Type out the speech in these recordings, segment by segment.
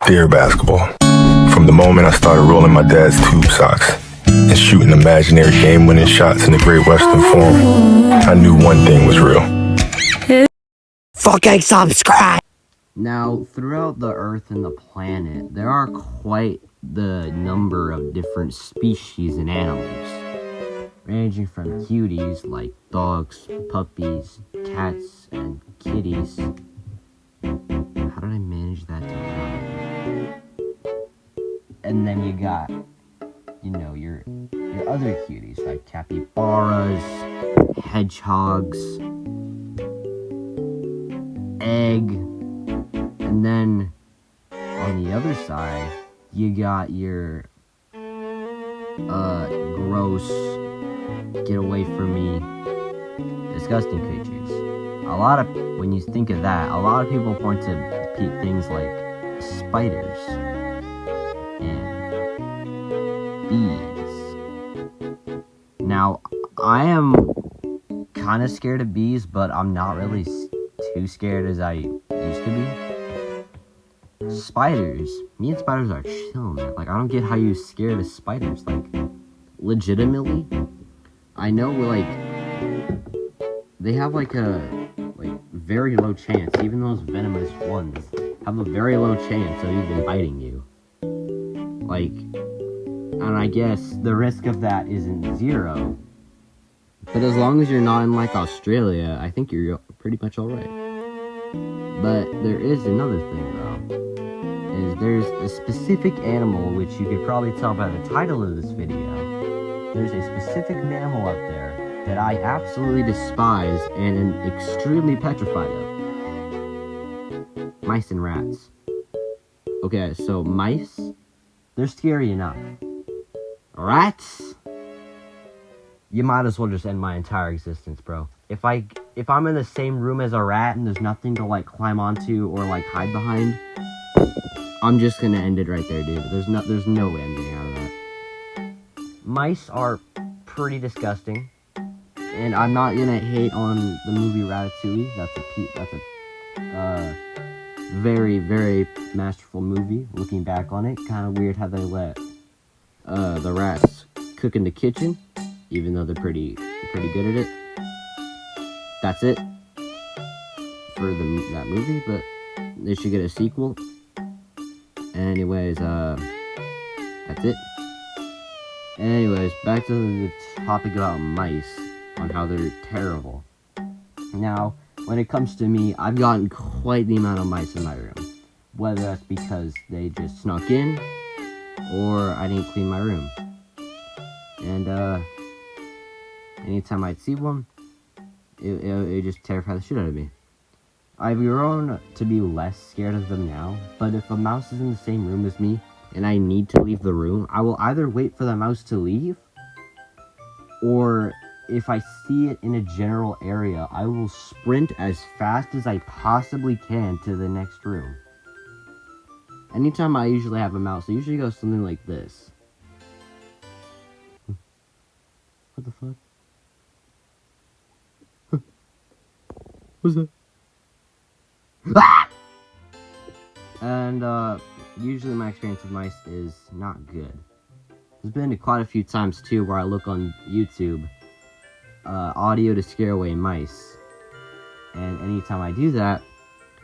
Dear basketball. From the moment I started rolling my dad's tube socks and shooting imaginary game-winning shots in the Great Western Forum, I knew one thing was real. Fucking subscribe! Now, throughout the Earth and the planet, there are quite the number of different species and animals, ranging from cuties like dogs, puppies, cats, and kitties. How did I manage that to rhyme? And then you got, your other cuties like capybaras, hedgehogs, egg, and then on the other side, you got your gross, get away from me, disgusting creatures. When you think of that, a lot of people point to things like spiders and bees. Now, I am kind of scared of bees, but I'm not really too scared as I used to be. Spiders. Me and spiders are chill, man. Like, I don't get how you scared of spiders. Like, legitimately, I know, like, they have, like, a very low chance. Even those venomous ones have a very low chance of even biting you. Like, and I guess the risk of that isn't zero. But as long as you're not in, like, Australia, I think you're pretty much alright. But there is another thing, though. Is there's a specific animal, which you could probably tell by the title of this video. There's a specific mammal out there that I absolutely despise and am extremely petrified of. Mice and rats. Okay, so mice, they're scary enough. Rats? You might as well just end my entire existence, bro. If I'm in the same room as a rat and there's nothing to, like, climb onto or, like, hide behind, I'm just gonna end it right there, dude. There's no way I'm getting out of that. Mice are pretty disgusting, and I'm not gonna hate on the movie Ratatouille. That's a very, very masterful movie. Looking back on it, kind of weird how they let the rats cook in the kitchen, even though they're pretty good at it. That's it for that movie, but they should get a sequel. Anyways, that's it. Anyways, back to the topic about mice, on how they're terrible. Now, when it comes to me, I've gotten quite the amount of mice in my room. Whether that's because they just snuck in, or I didn't clean my room. And, anytime I'd see one, it just terrified the shit out of me. I've grown to be less scared of them now, but if a mouse is in the same room as me, and I need to leave the room, I will either wait for the mouse to leave, or if I see it in a general area, I will sprint as fast as I possibly can to the next room. Anytime I usually have a mouse, I usually go something like this. What the fuck? What's that? And, usually my experience with mice is not good. There's been quite a few times, too, where I look on YouTube, audio to scare away mice. And anytime I do that,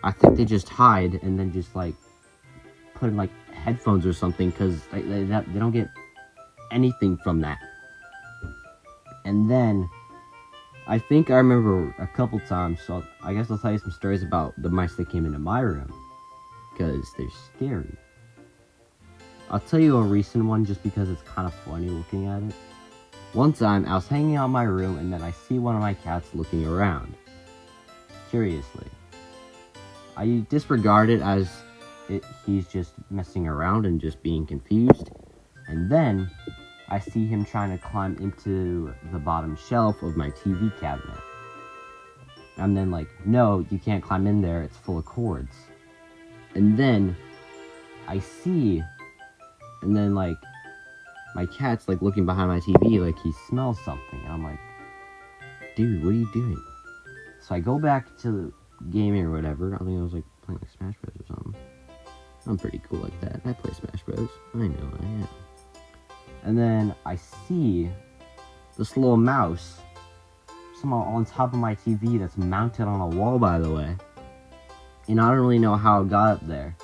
I think they just hide and then just, like, put in, like, headphones or something, because they don't get anything from that. And then, I think I remember a couple times, so I guess I'll tell you some stories about the mice that came into my room, because they're scary. I'll tell you a recent one just because it's kind of funny looking at it. One time, I was hanging out in my room, and then I see one of my cats looking around, curiously. I disregard it as he's just messing around and just being confused, and then I see him trying to climb into the bottom shelf of my TV cabinet. I'm then like, no, you can't climb in there, it's full of cords. And then I see, and then, like, my cat's, like, looking behind my TV like he smells something. And I'm like, dude, what are you doing? So I go back to gaming or whatever. I think I was, like, playing, like, Smash Bros. Or something. I'm pretty cool like that. I play Smash Bros. I know I am. And then I see this little mouse somehow on top of my TV that's mounted on a wall, by the way. And I don't really know how it got up there.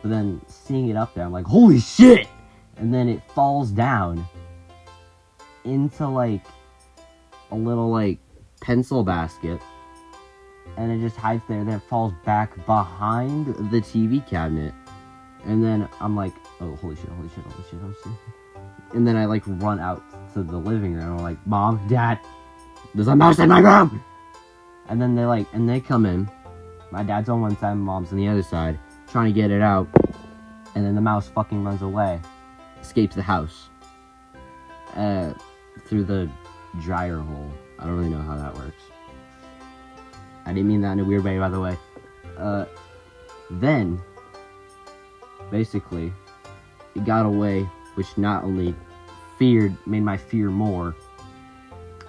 But then seeing it up there, I'm like, holy shit! And then it falls down into like a little like pencil basket. And it just hides there. Then it falls back behind the TV cabinet. And then I'm like, oh, holy shit. And then I like run out to the living room. I'm like, Mom, Dad, there's a mouse in my room! And then they come in. My dad's on one side, Mom's on the other side, trying to get it out. And then the mouse fucking runs away. Escapes the house. Through the dryer hole. I don't really know how that works. I didn't mean that in a weird way, by the way. Then, basically, it got away, which not only made my fear more,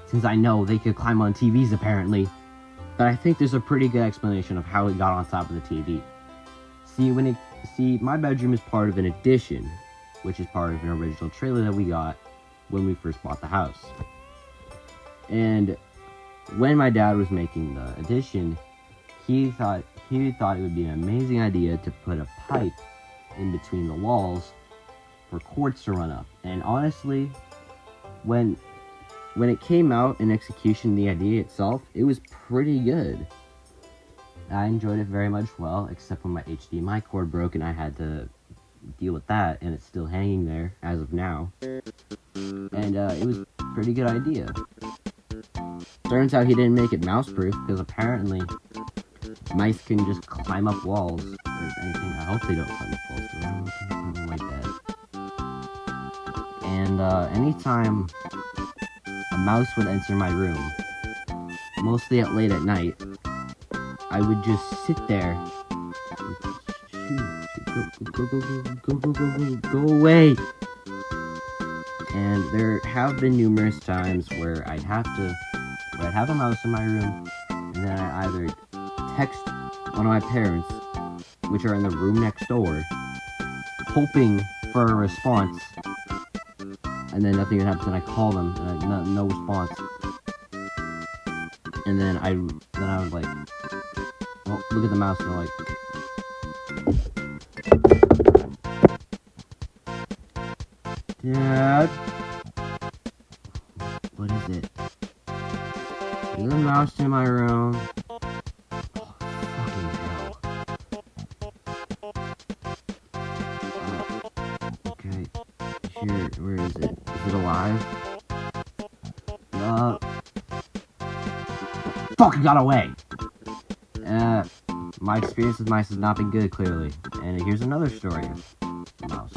since I know they could climb on TVs apparently, but I think there's a pretty good explanation of how it got on top of the TV. See, my bedroom is part of an addition, which is part of an original trailer that we got when we first bought the house. And when my dad was making the addition, he thought it would be an amazing idea to put a pipe in between the walls for cords to run up. And honestly, when it came out in execution, the idea itself, it was pretty good. I enjoyed it very much well, except when my HDMI cord broke and I had to deal with that, and it's still hanging there as of now. And it was a pretty good idea. Turns out he didn't make it mouse-proof, because apparently mice can just climb up walls or anything. I hope they don't climb up walls, because I don't like that. And anytime a mouse would enter my room, mostly at late at night, I would just sit there. Go away! And there have been numerous times where I'd have a mouse in my room, and then I'd either text one of my parents, which are in the room next door, hoping for a response, and then nothing would happen. And I call them, and no response. And then I was like, well, look at the mouse, and I'm like, Dad, what is it? There's a mouse in my room. Oh, fucking hell. Okay, here, where is it? Is it alive? Fucking got away! My experience with mice has not been good, clearly. And here's another story of mouse.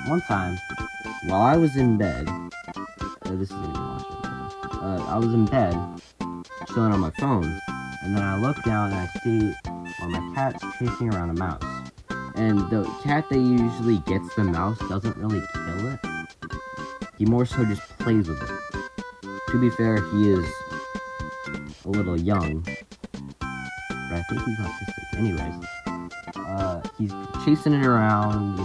One time, while I was in bed, this is gonna be long. I was in bed, chilling on my phone, and then I look down and I see one of my cats chasing around a mouse. And the cat that usually gets the mouse doesn't really kill it. He more so just plays with it. To be fair, he is a little young, but I think he's autistic. Anyways, he's chasing it around,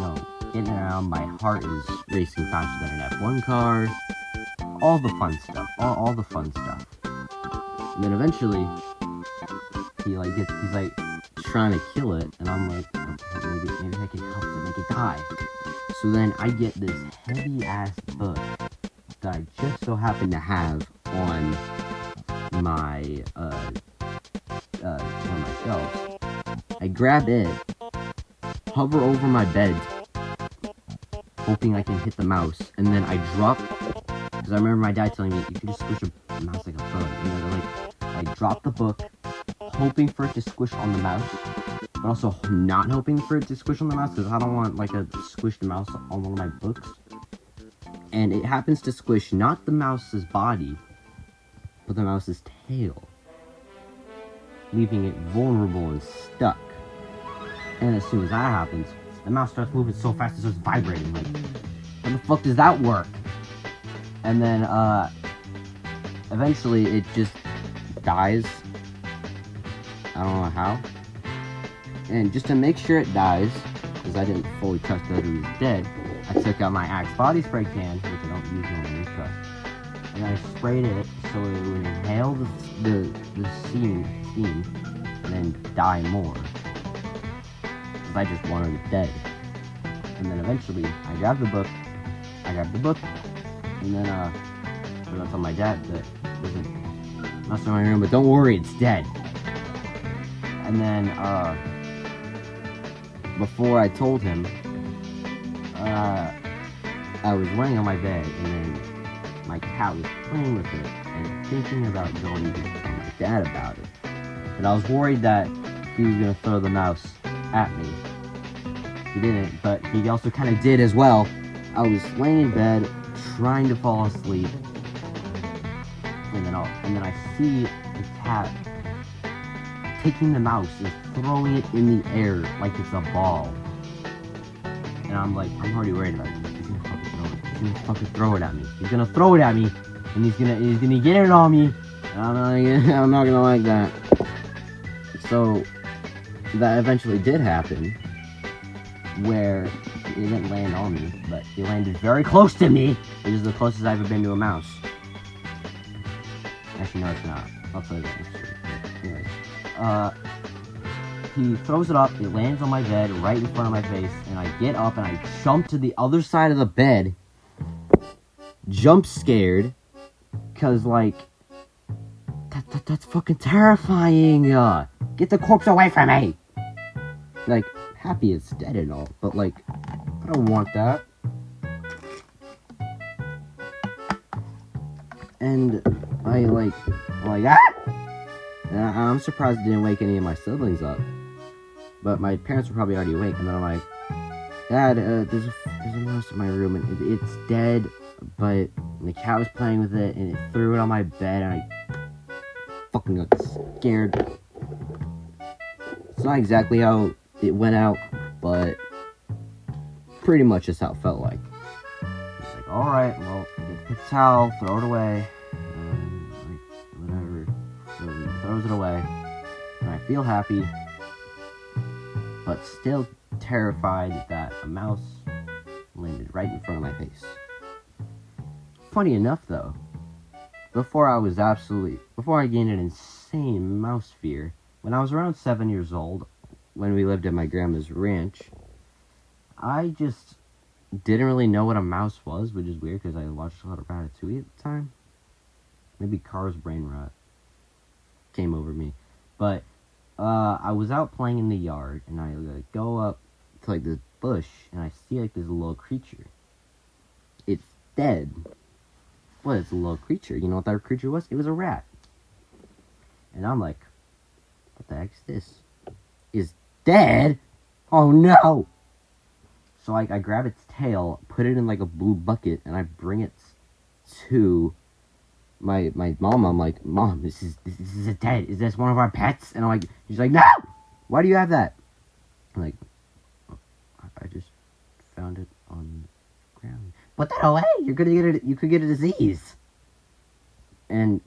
getting it around. My heart is racing faster than an F1 car. All the fun stuff. All the fun stuff. And then eventually, he's trying to kill it, and I'm like, okay, maybe I can help to make it die. So then I get this heavy ass book that I just so happen to have on my one of my shelves. I grab it, hover over my bed, hoping I can hit the mouse, and then I drop, because I remember my dad telling me you can just squish a mouse like a bug, and then I drop the book, hoping for it to squish on the mouse, but also not hoping for it to squish on the mouse, because I don't want a squished mouse on one of my books. And it happens to squish not the mouse's body, but the mouse's tail, leaving it vulnerable and stuck. And as soon as that happens, the mouse starts moving so fast it starts vibrating. Like, how the fuck does that work? And then, eventually it just dies. I don't know how. And just to make sure it dies, because I didn't fully trust that it was dead, I took out my Axe body spray can, which I don't use normally, trust, and I sprayed it so it would inhale the steam and then die more. Because I just wanted it dead. And then eventually, I grabbed the book, and then I told my dad that listen, not in my room, but don't worry, it's dead. And then before I told him, I was laying on my bed, and then my cat was playing with it and thinking about going to tell my dad about it. But I was worried that he was gonna throw the mouse at me. He didn't, but he also kind of did as well. I was laying in bed, trying to fall asleep, and then I see the cat taking the mouse and throwing it in the air like it's a ball. And I'm like, I'm already worried about it. He's gonna fucking throw it. He's gonna fucking throw it at me. He's gonna throw it at me, and he's gonna get it on me. And I'm not gonna like that. So that eventually did happen, where it didn't land on me, but it landed very close to me. It is the closest I've ever been to a mouse. Actually, no, it's not. I'll tell you that next year. Anyways, he throws it up, it lands on my bed right in front of my face, and I get up and I jump to the other side of the bed, jump scared, cause like, that's fucking terrifying. Get the corpse away from me. Like, happy it's dead and all, but like, I don't want that. And I'm like, ah! And I'm surprised it didn't wake any of my siblings up. But my parents were probably already awake, and then I'm like, Dad, there's a mouse in my room, and it's dead, but the cat was playing with it, and it threw it on my bed, and I fucking got scared. It's not exactly how it went out, but pretty much just how it felt like. It's like, alright, well, get the towel, throw it away, and like, whatever. So he throws it away, and I feel happy, but still terrified that a mouse landed right in front of my face. Funny enough, though, before I gained an insane mouse fear, when I was around 7 years old, when we lived at my grandma's ranch, I just didn't really know what a mouse was, which is weird because I watched a lot of Ratatouille at the time. Maybe Cars brain rot came over me. But I was out playing in the yard, and I go up to like this bush, and I see like this little creature. It's dead. Well, it's a little creature. You know what that creature was? It was a rat. And I'm like, what the heck's this? Is dead? Oh no! So I grab its tail, put it in like a blue bucket, and I bring it to my mom. I'm like, Mom, this is dead. Is this one of our pets? And I'm like, she's like, no! Why do you have that? I'm like, I just found it on the ground. Put that away! You could get a disease. And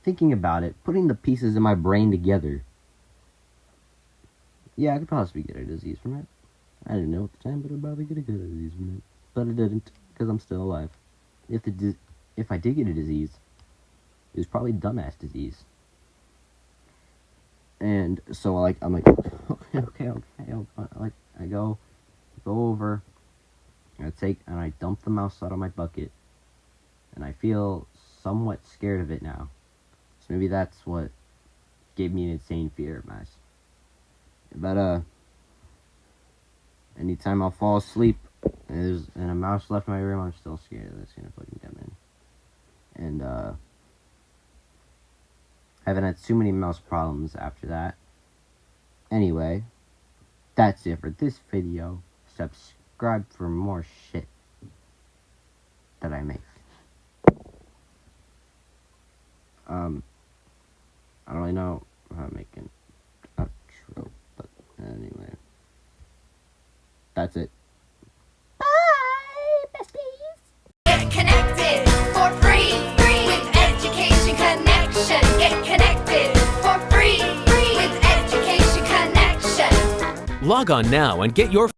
thinking about it, putting the pieces in my brain together, yeah, I could possibly get a disease from it. I didn't know at the time, but I'd probably get a disease from it. But I didn't, because I'm still alive. If I did get a disease, it was probably dumbass disease. And so I'm like, okay. Like I go over, and I dump the mouse out of my bucket, and I feel somewhat scared of it now. So maybe that's what gave me an insane fear of mice. But anytime I'll fall asleep and a mouse left in my room, I'm still scared that it's gonna fucking come in. And I haven't had too many mouse problems after that. Anyway, that's it for this video. Subscribe for more shit that I make. I don't really know how to make an outro, but anyway, that's it. Bye, besties. Get connected for free with Education Connection. Get connected for free with Education Connection. Log on now and get your